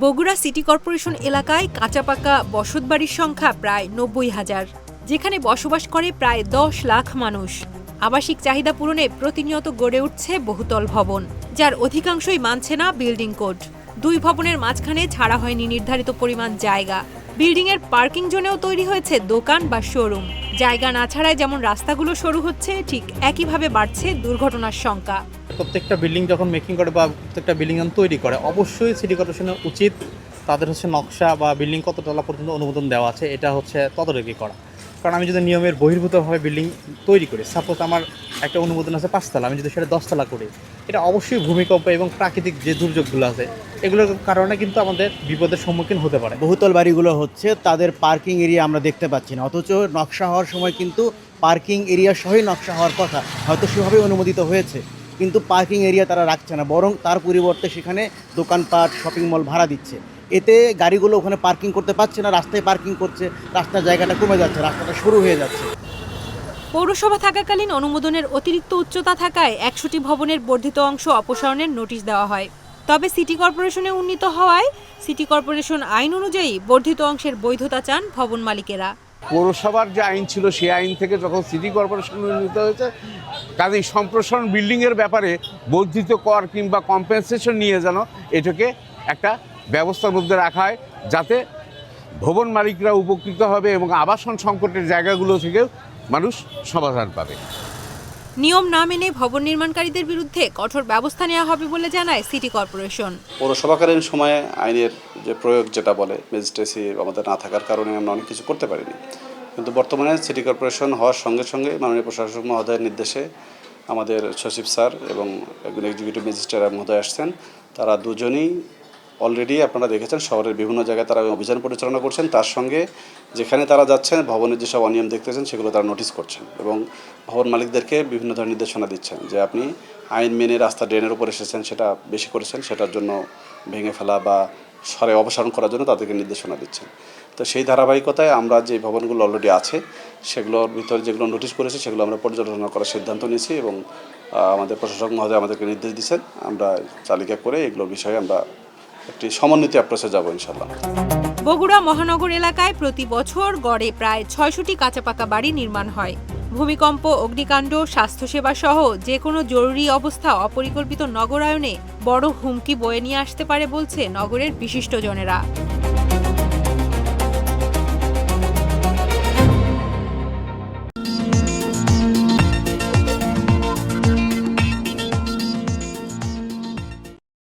Bogura city corporation এলাকায় কাঁচাপাকা বসতবাড়ির সংখ্যা প্রায় ৯০,০০০, যেখানে বসবাস করে প্রায় ১০ লাখ মানুষ। আবাসিক চাহিদা পূরণে প্রতিনিয়ত গড়ে উঠছে বহুতল ভবন, যার অধিকাংশই মানছে না বিল্ডিং কোড। দুই ভবনের মাঝখানে ছাড়া হয়নি নির্ধারিত পরিমাণ জায়গা। বিল্ডিংয়ের পার্কিং জোনেও তৈরি হয়েছে দোকান বা শোরুম। জায়গা না ছাড়ায় যেমন রাস্তাগুলো সরু হচ্ছে, ঠিক একইভাবে বাড়ছে দুর্ঘটনার সংখ্যা। প্রত্যেকটা বিল্ডিং যখন মেকিং করে বা প্রত্যেকটা বিল্ডিং তৈরি করে, অবশ্যই সিটি কর্পোরেশনের উচিত তাদের নকশা বা বিল্ডিং কত তলা পর্যন্ত অনুমোদন দেওয়া আছে এটা তদারকি করা। কারণ আমি যদি নিয়মের বহির্ভূতভাবে বিল্ডিং তৈরি করি, সাপোজ আমার একটা অনুমোদন আছে 5 তলা, আমি যদি সেটা 10 তলা করি, এটা অবশ্যই ভূমিকম্প এবং প্রাকৃতিক যে দুর্যোগগুলো আছে এগুলোর কারণে কিন্তু আমাদের বিপদের সম্মুখীন হতে পারে। বহুতল বাড়িগুলো হচ্ছে তাদের পার্কিং এরিয়া আমরা দেখতে পাচ্ছি না, অথচ নকশা হওয়ার সময় কিন্তু পার্কিং এরিয়া সহই নকশা হওয়ার কথা, হয়তো সেভাবেই অনুমোদিত হয়েছে, কিন্তু পার্কিং এরিয়া তারা রাখছে না, বরং তার পরিবর্তে সেখানে দোকানপাট, শপিং মল ভাড়া দিচ্ছে। এতে গাড়িগুলো ওখানে পার্কিং করতে পারছে না, রাস্তায় পার্কিং করছে, রাস্তার জায়গাটা কমে যাচ্ছে, রাস্তাটা শুরু হয়ে যাচ্ছে। পৌরসভা থাকাকালীন অনুমোদনের অতিরিক্ত উচ্চতা থাকায় ১০০টি ভবনের বর্ধিত অংশ অপসারণের নোটিশ দেওয়া হয়। তবে সিটি কর্পোরেশনে উন্নীত হওয়ায় সিটি কর্পোরেশন আইন অনুযায়ী বর্ধিত অংশের বৈধতা চান ভবন মালিকেরা। পৌরসভার যে আইন ছিল সেই আইন থেকে যখন সিটি কর্পোরেশন উন্নীত হয়েছে, কাজেই সম্প্রসারণ বিল্ডিংয়ের ব্যাপারে বর্ধিত কর কিংবা কম্পেনসেশন নিয়ে যেন এটাকে একটা ব্যবস্থার মধ্যে রাখা হয়, যাতে ভবন মালিকরা উপকৃত হবে এবং আবাসন সংকটের জায়গাগুলো থেকে মানুষ সমাধান পাবে। নিয়ম না মেনে ভবন নির্মাণকারীদের বিরুদ্ধে কঠোর ব্যবস্থা নেওয়া হবে বলে জানায় সিটি কর্পোরেশন। পৌরসভাকালীন সময়ে আইনের যে প্রয়োগ যেটা বলে, ম্যাজিস্ট্রেসি আমাদের না থাকার কারণে আমরা অনেক কিছু করতে পারিনি, কিন্তু বর্তমানে সিটি কর্পোরেশন হওয়ার সঙ্গে সঙ্গে মাননীয় প্রশাসক মহোদয়ের নির্দেশে আমাদের সচিব স্যার এবং একজন এক্সিকিউটিভ ম্যাজিস্ট্রেট মহোদয় আসছেন, তারা দুজনেই অলরেডি আপনারা দেখেছেন শহরের বিভিন্ন জায়গায় তারা অভিযান পরিচালনা করছেন। তার সঙ্গে যেখানে তারা যাচ্ছেন ভবনের যেসব অনিয়ম দেখতেছেন সেগুলো তারা নোটিশ করছেন এবং ভবন মালিকদেরকে বিভিন্ন ধরনের নির্দেশনা দিচ্ছেন যে আপনি আইন মেনে রাস্তা ড্রেনের উপর এসেছেন, সেটা বেশি করেছেন, সেটার জন্য ভেঙে ফেলা বা সরে অপসারণ করার জন্য তাদেরকে নির্দেশনা দিচ্ছেন। তো সেই ধারাবাহিকতায় আমরা যে ভবনগুলো অলরেডি আছে সেগুলোর ভিতরে যেগুলো নোটিশ করেছি সেগুলো আমরা পর্যালোচনা করার সিদ্ধান্ত নিয়েছি এবং আমাদের প্রশাসক মহোদয় আমাদেরকে নির্দেশ দিচ্ছেন, আমরা তালিকা করে এগুলোর বিষয়ে আমরা একটি সমন্বিত অ্যাপ্রোচে যাব ইনশাআল্লাহ। বগুড়া মহানগর এলাকায় প্রতি বছর গড়ে প্রায় ৬০০টি কাঁচাপাকা বাড়ি নির্মাণ হয়। ভূমিকম্প, অগ্নিকাণ্ড, স্বাস্থ্যসেবা সহ যে কোনো জরুরি অবস্থা অপরিকল্পিত নগরায়নে বড় হুমকি বয়ে নিয়ে আসতে পারে বলছে নগরের বিশিষ্টজনেরা।